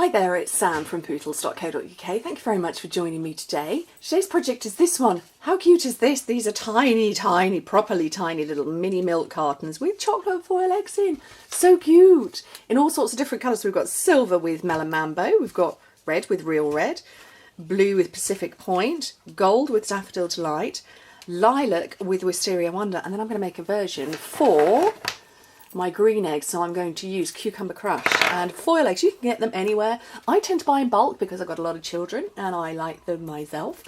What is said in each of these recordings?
Hi there, it's Sam from poodles.co.uk. Thank you very much for joining me today. Today's project is this one. How cute is this? These are tiny, tiny, properly tiny little mini milk cartons with chocolate foil eggs in. So cute. In all sorts of different colours. We've got silver with melon mambo. We've got red with real red. Blue with Pacific Point. Gold with daffodil delight. Lilac with wisteria wonder. And then I'm going to make a version for my green eggs, so I'm going to use cucumber crush and foil eggs. You can get them anywhere. I tend to buy in bulk because I've got a lot of children and I like them myself.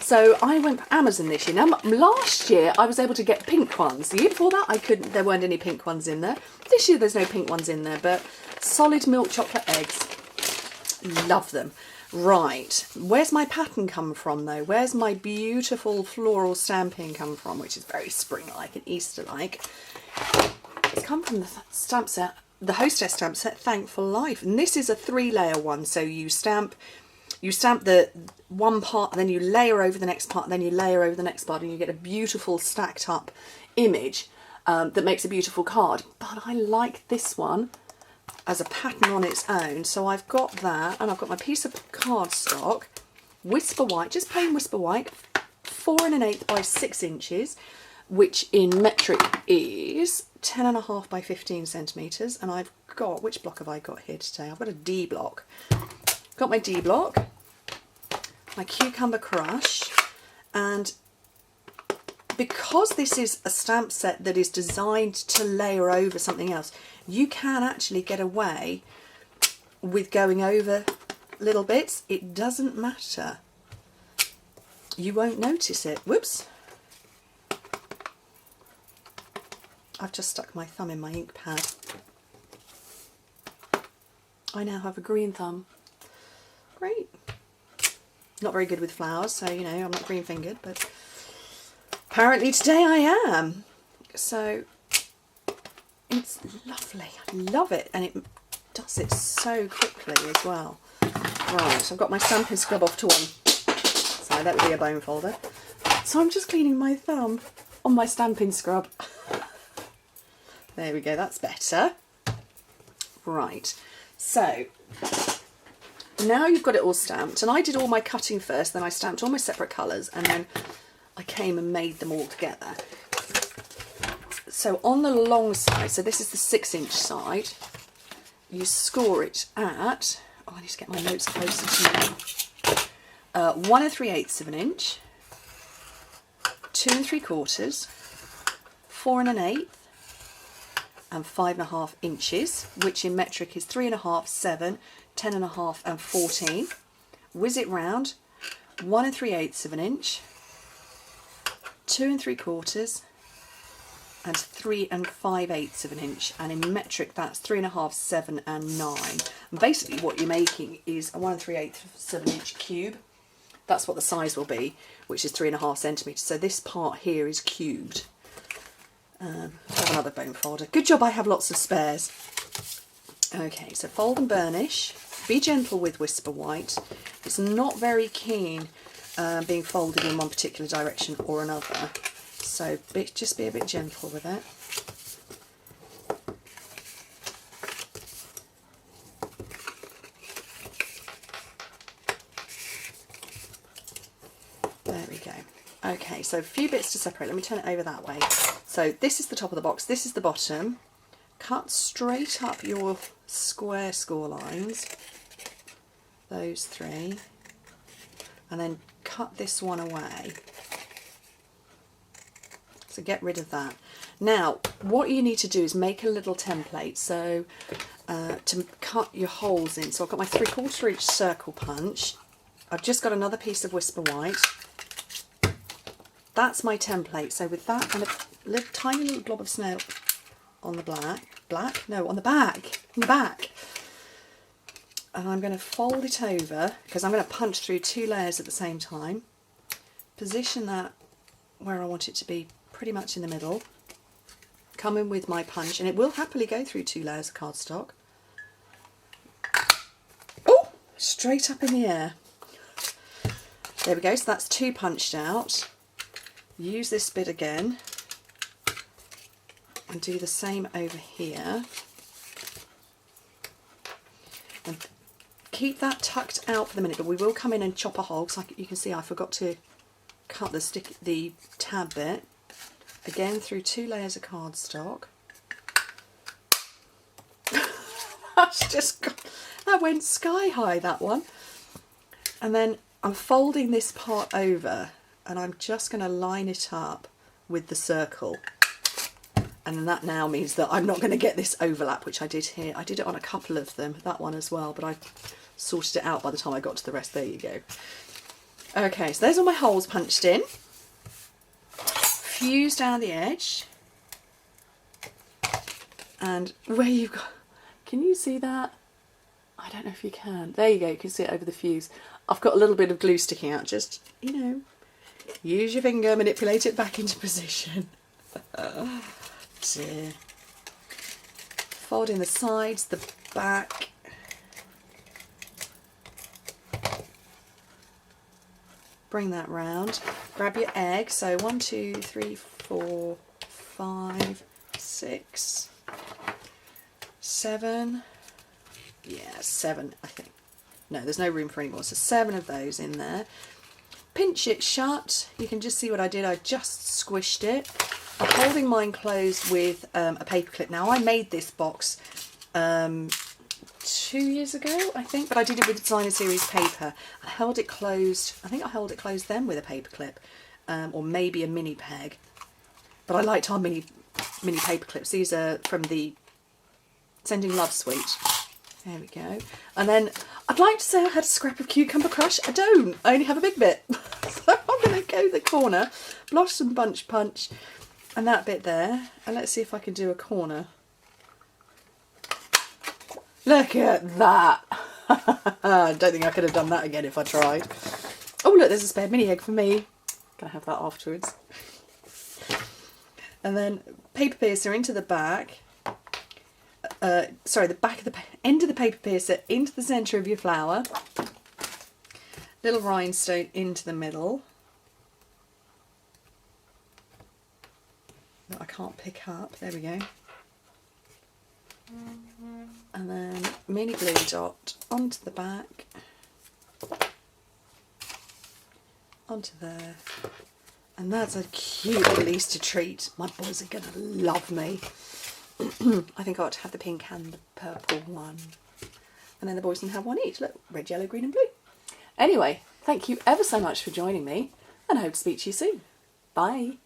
So I went for Amazon this year. Now last year I was able to get pink ones. The year before that I couldn't, there weren't any pink ones in there. This year there's no pink ones in there, but solid milk chocolate eggs. Love them. Right, where's my pattern come from though? Where's my beautiful floral stamping come from, which is very spring-like and Easter-like? It's come from the stamp set, the Hostess stamp set, Thankful Life, and this is a 3-layer one. So you stamp the one part, then you layer over the next part, then you layer over the next part, and you get a beautiful stacked up image that makes a beautiful card. But I like this one as a pattern on its own, so I've got that, and I've got my piece of cardstock, Whisper White, just plain Whisper White, 4 1/8 by 6 inches, which in metric is 10.5 by 15 centimetres, and I've got, which block have I got here today? I've got a D block. Got my D block, my cucumber crush, and because this is a stamp set that is designed to layer over something else, you can actually get away with going over little bits. It doesn't matter. You won't notice it. Whoops. I've just stuck my thumb in my ink pad. I now have a green thumb. Great. Not very good with flowers, so you know, I'm not green fingered, but apparently today I am. So it's lovely. I love it, and it does it so quickly as well. Right, so I've got my stamping scrub off to one. So that would be a bone folder. So I'm just cleaning my thumb on my stamping scrub. There we go, that's better. Right, so now you've got it all stamped, and I did all my cutting first, then I stamped all my separate colours, and then I came and made them all together. So on the long side, so this is the 6-inch side, you score it at, oh I need to get my notes closer to me, 1 3/8 of an inch, 2 3/4, 4 1/8, and 5.5 inches, which in metric is 3.5, 7, 10.5 and 14. Whiz it round, 1 3/8 of an inch, 2 3/4, and 3 5/8 of an inch, and in metric that's 3.5, 7 and 9. And basically what you're making is a 1 3/8 of an inch cube. That's what the size will be, which is 3.5 centimetres. So this part here is cubed. Have another bone folder. Good job I have lots of spares. Okay, so fold and burnish. Be gentle with Whisper White. It's not very keen being folded in one particular direction or another. So just be a bit gentle with it. There we go. Okay, so a few bits to separate. Let me turn it over that way. So this is the top of the box, this is the bottom. Cut straight up your square score lines, those 3, and then cut this one away. So get rid of that. Now, what you need to do is make a little template, so to cut your holes in. So I've got my 3/4 inch circle punch. I've just got another piece of Whisper White. That's my template. So with that and a tiny little blob of snail on the on the back, and I'm going to fold it over because I'm going to punch through 2 layers at the same time. Position that where I want it to be, pretty much in the middle. Come in with my punch, and it will happily go through 2 layers of cardstock. Oh, straight up in the air. There we go, so that's 2 punched out. Use this bit again and do the same over here. And keep that tucked out for the minute, but we will come in and chop a hole, because you can see I forgot to cut the tab bit. Again, through 2 layers of cardstock. That went sky high, that one. And then I'm folding this part over, and I'm just going to line it up with the circle. And that now means that I'm not going to get this overlap, which I did here. I did it on a couple of them, that one as well, but I sorted it out by the time I got to the rest. There you go. Okay, so there's all my holes punched in. Fuse down the edge. And where you've got... Can you see that? I don't know if you can. There you go, you can see it over the fuse. I've got a little bit of glue sticking out, just, you know, use your finger, manipulate it back into position. Dear. Fold in the sides, the back. Bring that round. Grab your egg. So 1, 2, 3, 4, 5, 6, 7. Yeah, 7, I think. No, there's no room for any more. So 7 of those in there. Pinch it shut. You can just see what I did. I just squished it. I'm holding mine closed with a paper clip. Now, I made this box 2 years ago, I think, but I did it with Designer Series paper. I held it closed. I think I held it closed then with a paper clip, or maybe a mini peg. But I liked our mini paper clips. These are from the Sending Love Suite. There we go. And then I'd like to say I had a scrap of cucumber crush. I don't. I only have a big bit. So I'm going to go the corner, Blossom Bunch Punch, and that bit there. And let's see if I can do a corner. Look at that. I don't think I could have done that again if I tried. Oh, look, there's a spare mini egg for me. Gonna have that afterwards. And then paper piercer into the back. Sorry, the back of the end of the paper piercer into the centre of your flower. Little rhinestone into the middle. That I can't pick up. There we go. And then mini glue dot onto the back. Onto there. And that's a cute little Easter treat. My boys are going to love me. I think I ought to have the pink and the purple one. And then the boys can have one each. Look, red, yellow, green and blue. Anyway, thank you ever so much for joining me, and I hope to speak to you soon. Bye.